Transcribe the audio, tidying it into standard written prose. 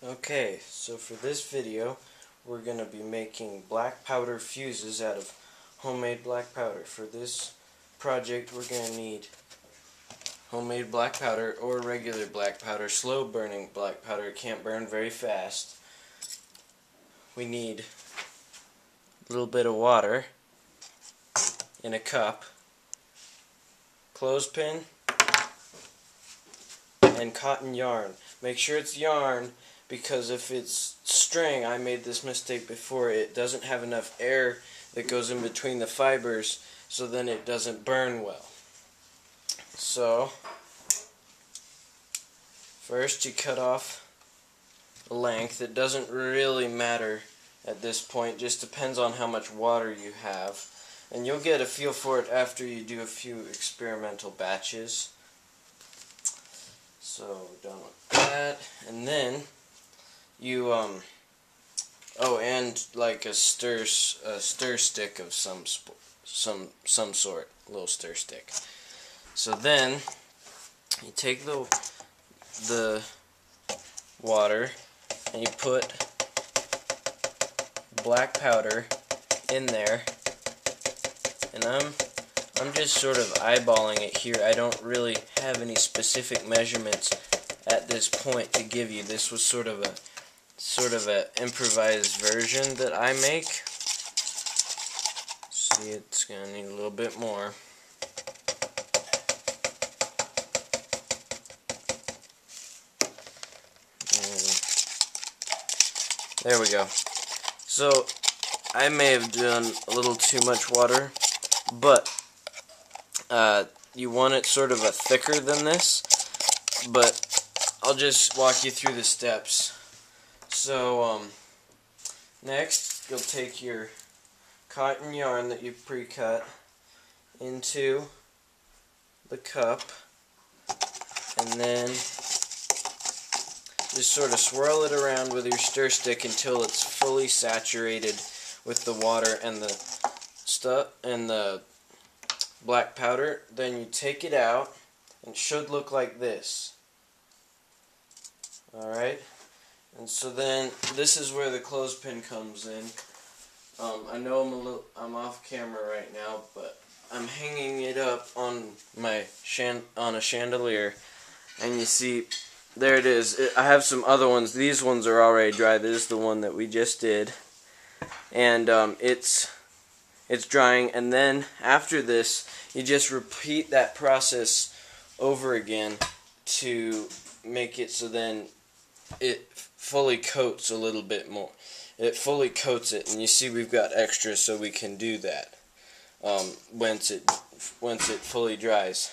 Okay, so for this video we're going to be making black powder fuses out of homemade black powder. For this project we're going to need homemade black powder or regular black powder, slow burning black powder. It can't burn very fast. We need a little bit of water in a cup, clothespin, and cotton yarn. Make sure it's yarn, because if it's string, I made this mistake before, it doesn't have enough air that goes in between the fibers, so then it doesn't burn well. So first you cut off the length. It doesn't really matter at this point, just depends on how much water you have, and you'll get a feel for it after you do a few experimental batches. So done with that, and then you and like a stir stick of some sort, a little stir stick. So then you take the water and you put black powder in there, and I'm just sort of eyeballing it here. I don't really have any specific measurements at this point to give you. This was sort of a improvised version that I make. See, it's gonna need a little bit more. And there we go. So I may have done a little too much water, but you want it sort of thicker than this, but I'll just walk you through the steps. So next you'll take your cotton yarn that you've pre-cut into the cup, and then just sort of swirl it around with your stir stick until it's fully saturated with the water and the black powder. Then you take it out, and it should look like this. Alright, and so then this is where the clothespin comes in. I know I'm off camera right now, but I'm hanging it up on my on a chandelier, and you see there it is. I have some other ones. These ones are already dry. This is the one that we just did, and it's drying. And then after this, you just repeat that process over again to make it so then it fully coats a little bit more. It fully coats it, and you see we've got extra, so we can do that once it fully dries.